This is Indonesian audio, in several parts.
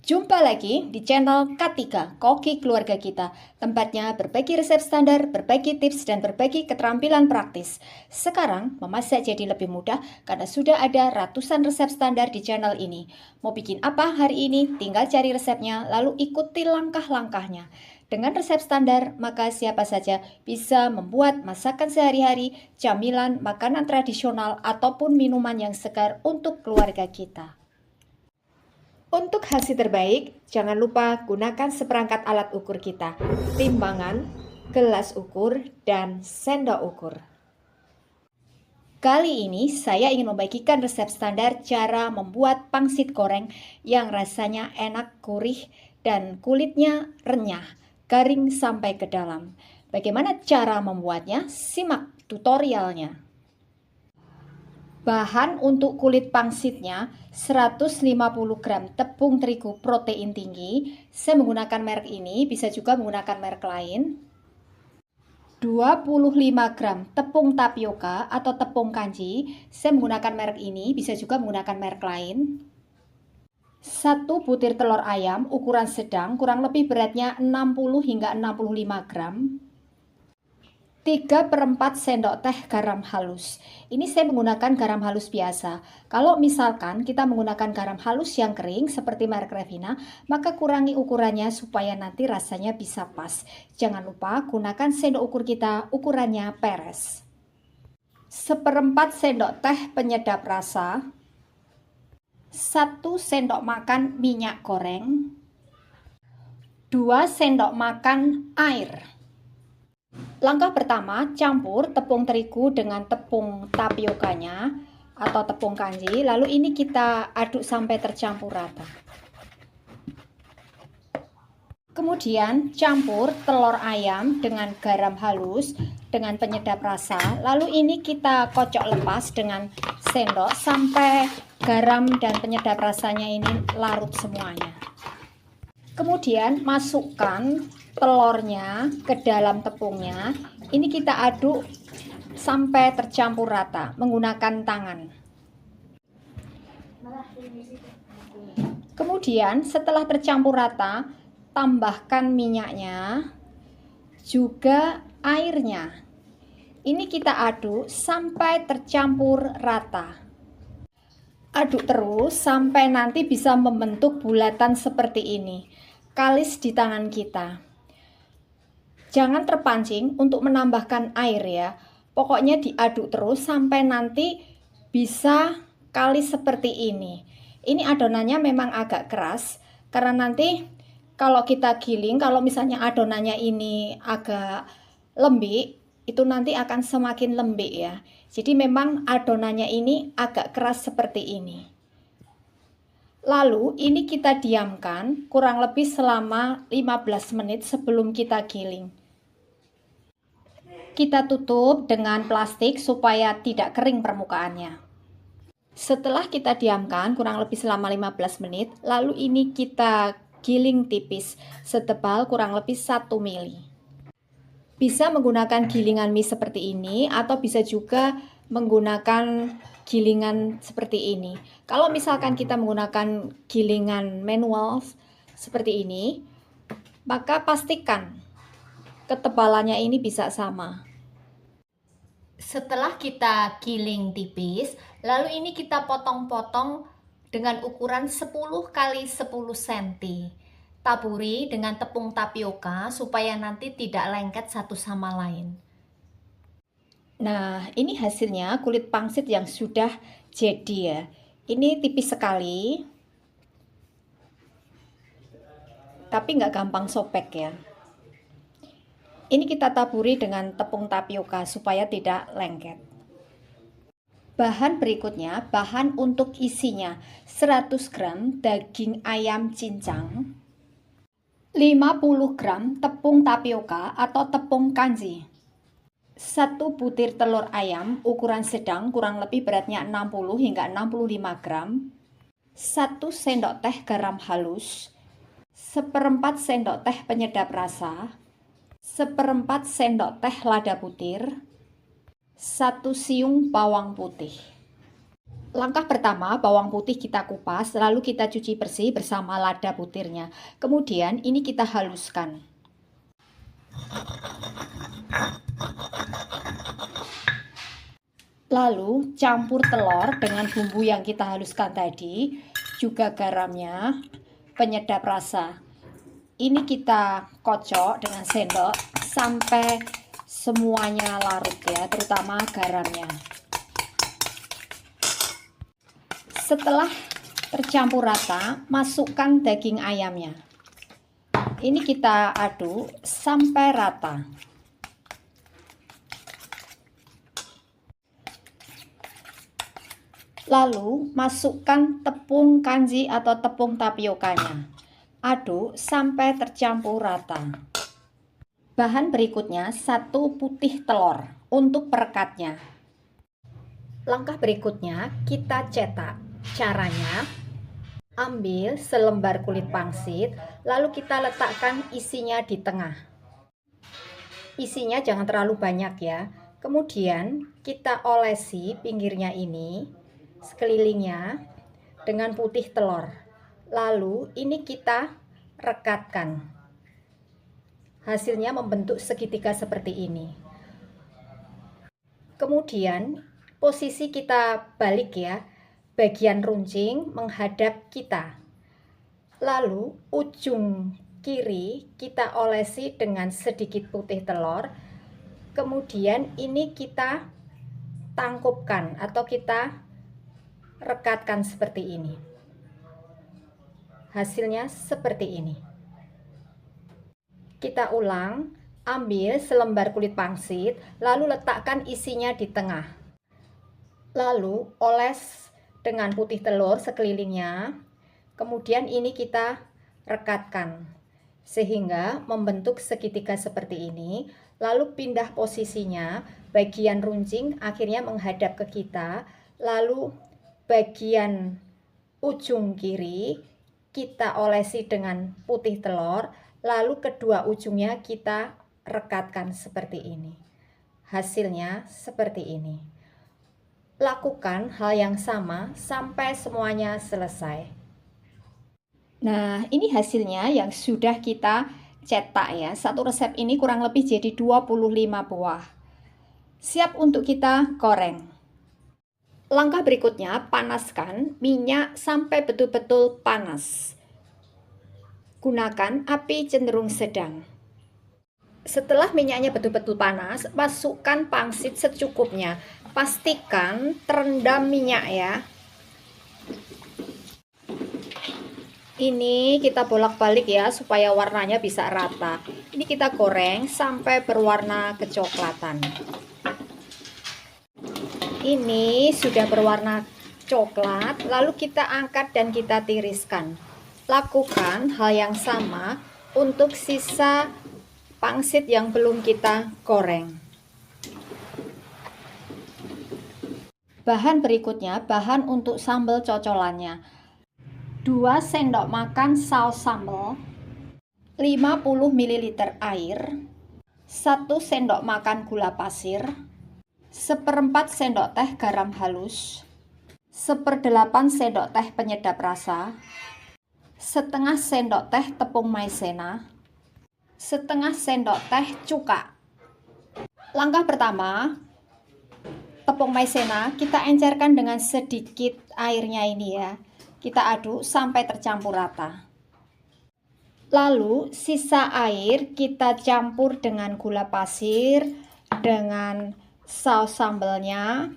Jumpa lagi di channel K3, Koki Keluarga Kita. Tempatnya berbagi resep standar, berbagi tips, dan berbagi keterampilan praktis. Sekarang, memasak jadi lebih mudah karena sudah ada ratusan resep standar di channel ini. Mau bikin apa hari ini? Tinggal cari resepnya, lalu ikuti langkah-langkahnya. Dengan resep standar, maka siapa saja bisa membuat masakan sehari-hari, camilan, makanan tradisional, ataupun minuman yang segar untuk keluarga kita. Untuk hasil terbaik, jangan lupa gunakan seperangkat alat ukur kita, timbangan, gelas ukur, dan sendok ukur. Kali ini saya ingin membagikan resep standar cara membuat pangsit goreng yang rasanya enak, gurih, dan kulitnya renyah, garing sampai ke dalam. Bagaimana cara membuatnya? Simak tutorialnya. Bahan untuk kulit pangsitnya 150 gram tepung terigu protein tinggi. Saya menggunakan merek ini, bisa juga menggunakan merek lain. 25 gram tepung tapioka atau tepung kanji. Saya menggunakan merek ini, bisa juga menggunakan merek lain. 1 butir telur ayam ukuran sedang, kurang lebih beratnya 60 hingga 65 gram. 3/4 sendok teh garam halus. Ini saya menggunakan garam halus biasa. Kalau misalkan kita menggunakan garam halus yang kering seperti merek Revina, maka kurangi ukurannya supaya nanti rasanya bisa pas. Jangan lupa gunakan sendok ukur kita, ukurannya peres. 1/4 sendok teh penyedap rasa. 1 sendok makan minyak goreng. 2 sendok makan air. Langkah pertama, campur tepung terigu dengan tepung tapiokanya atau tepung kanji. Lalu ini kita aduk sampai tercampur rata. Kemudian campur telur ayam dengan garam halus dengan penyedap rasa. Lalu ini kita kocok lepas dengan sendok sampai garam dan penyedap rasanya ini larut semuanya. Kemudian masukkan telurnya ke dalam tepungnya. Ini kita aduk sampai tercampur rata menggunakan tangan. Kemudian setelah tercampur rata, tambahkan minyaknya, juga airnya. Ini kita aduk sampai tercampur rata. Aduk terus sampai nanti bisa membentuk bulatan seperti ini, kalis di tangan kita. Jangan terpancing untuk menambahkan air ya. Pokoknya diaduk terus sampai nanti bisa kalis seperti ini. Ini adonannya memang agak keras karena nanti kalau kita giling, kalau misalnya adonannya ini agak lembek, itu nanti akan semakin lembek ya. Jadi memang adonannya ini agak keras seperti ini. Lalu ini kita diamkan kurang lebih selama 15 menit sebelum kita giling. Kita tutup dengan plastik supaya tidak kering permukaannya. Setelah kita diamkan kurang lebih selama 15 menit, lalu ini kita giling tipis setebal kurang lebih 1 mili. Bisa menggunakan gilingan mie seperti ini atau bisa juga menggunakan gilingan seperti ini. Kalau misalkan kita menggunakan gilingan manual seperti ini, maka pastikan ketebalannya ini bisa sama. Setelah kita giling tipis, lalu ini kita potong-potong dengan ukuran 10 x 10 cm. Taburi dengan tepung tapioka supaya nanti tidak lengket satu sama lain. Nah, ini hasilnya kulit pangsit yang sudah jadi ya. Ini tipis sekali, tapi nggak gampang sobek ya. Ini kita taburi dengan tepung tapioka supaya tidak lengket. Bahan berikutnya, bahan untuk isinya 100 gram daging ayam cincang, 50 gram tepung tapioka atau tepung kanji, 1 butir telur ayam ukuran sedang kurang lebih beratnya 60 hingga 65 gram, 1 sendok teh garam halus, 1/4 sendok teh penyedap rasa, 1/4 sendok teh lada butir, 1 siung bawang putih. Langkah pertama, bawang putih kita kupas, lalu kita cuci bersih bersama lada butirnya. Kemudian ini kita haluskan. Lalu campur telur dengan bumbu yang kita haluskan tadi, juga garamnya, penyedap rasa. Ini kita kocok dengan sendok sampai semuanya larut ya, terutama garamnya. Setelah tercampur rata, masukkan daging ayamnya. Ini kita aduk sampai rata. Lalu masukkan tepung kanji atau tepung tapiokanya. Aduk sampai tercampur rata. Bahan berikutnya 1 putih telur untuk perekatnya. Langkah berikutnya kita cetak. Caranya, ambil selembar kulit pangsit, lalu kita letakkan isinya di tengah. Isinya jangan terlalu banyak ya. Kemudian kita olesi pinggirnya ini, sekelilingnya dengan putih telur. Lalu ini kita rekatkan. Hasilnya membentuk segitiga seperti ini. Kemudian posisi kita balik ya. Bagian runcing menghadap kita. Lalu ujung kiri kita olesi dengan sedikit putih telur. Kemudian ini kita tangkupkan atau kita rekatkan seperti ini. Hasilnya seperti ini. Kita ulang, ambil selembar kulit pangsit, lalu letakkan isinya di tengah. Lalu oles dengan putih telur sekelilingnya. Kemudian ini kita rekatkan sehingga membentuk segitiga seperti ini. Lalu pindah posisinya, bagian runcing akhirnya menghadap ke kita. Lalu bagian ujung kiri kita olesi dengan putih telur. Lalu kedua ujungnya kita rekatkan seperti ini. Hasilnya seperti ini. Lakukan hal yang sama sampai semuanya selesai. Nah, ini hasilnya yang sudah kita cetak ya. Satu resep ini kurang lebih jadi 25 buah. Siap untuk kita goreng. Langkah berikutnya, panaskan minyak sampai betul-betul panas. Gunakan api cenderung sedang. Setelah minyaknya betul-betul panas, masukkan pangsit secukupnya. Pastikan terendam minyak ya. Ini kita bolak-balik ya supaya warnanya bisa rata. Ini kita goreng sampai berwarna kecoklatan. Ini sudah berwarna coklat, lalu kita angkat dan kita tiriskan. Lakukan hal yang sama untuk sisa pangsit yang belum kita goreng. Bahan berikutnya, bahan untuk sambal cocolannya. 2 sendok makan saus sambal, 50 ml air, 1 sendok makan gula pasir, 1/4 sendok teh garam halus, 1/8 sendok teh penyedap rasa, 1/2 sendok teh tepung maizena, 1/2 sendok teh cuka. Langkah pertama, tepung maizena kita encerkan dengan sedikit airnya ini ya. Kita aduk sampai tercampur rata. Lalu sisa air kita campur dengan gula pasir, dengan saus sambalnya,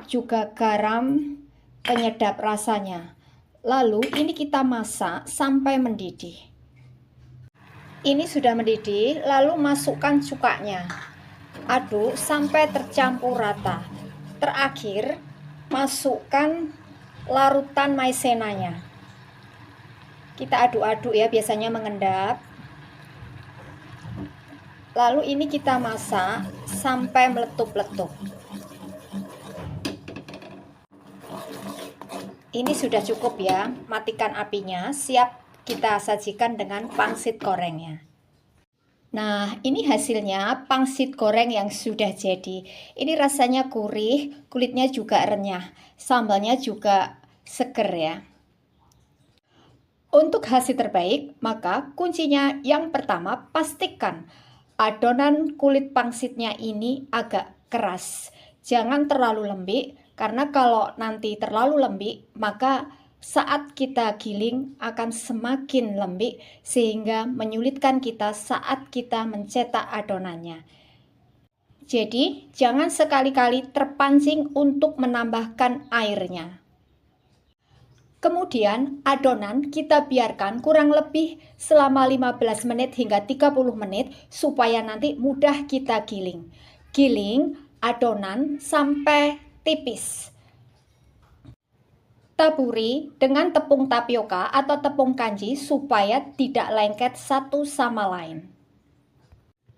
juga garam penyedap rasanya. Lalu ini kita masak sampai mendidih. Ini sudah mendidih, lalu masukkan cukanya. Aduk sampai tercampur rata. Terakhir, masukkan larutan maizenanya. Kita aduk-aduk ya, biasanya mengendap. Lalu ini kita masak sampai meletup-letup. Ini sudah cukup ya, matikan apinya, siap kita sajikan dengan pangsit gorengnya. Nah, ini hasilnya pangsit goreng yang sudah jadi. Ini rasanya gurih, kulitnya juga renyah, sambalnya juga seger ya. Untuk hasil terbaik, maka kuncinya yang pertama, pastikan adonan kulit pangsitnya ini agak keras. Jangan terlalu lembek, karena kalau nanti terlalu lembek, maka saat kita giling akan semakin lembek sehingga menyulitkan kita saat kita mencetak adonannya. Jadi, jangan sekali-kali terpancing untuk menambahkan airnya. Kemudian adonan kita biarkan kurang lebih selama 15 menit hingga 30 menit supaya nanti mudah kita giling. Giling adonan sampai tipis. Taburi dengan tepung tapioka atau tepung kanji supaya tidak lengket satu sama lain.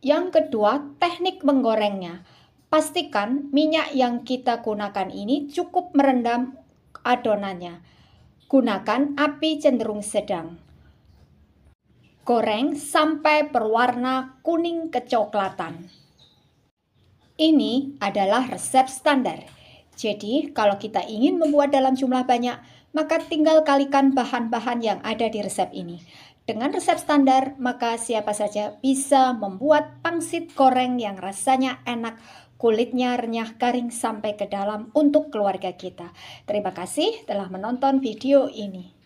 Yang kedua, teknik menggorengnya. Pastikan minyak yang kita gunakan ini cukup merendam adonannya. Gunakan api cenderung sedang. Goreng sampai berwarna kuning kecoklatan. Ini adalah resep standar. Jadi, kalau kita ingin membuat dalam jumlah banyak, maka tinggal kalikan bahan-bahan yang ada di resep ini. Dengan resep standar, maka siapa saja bisa membuat pangsit goreng yang rasanya enak, kulitnya renyah garing sampai ke dalam untuk keluarga kita. Terima kasih telah menonton video ini.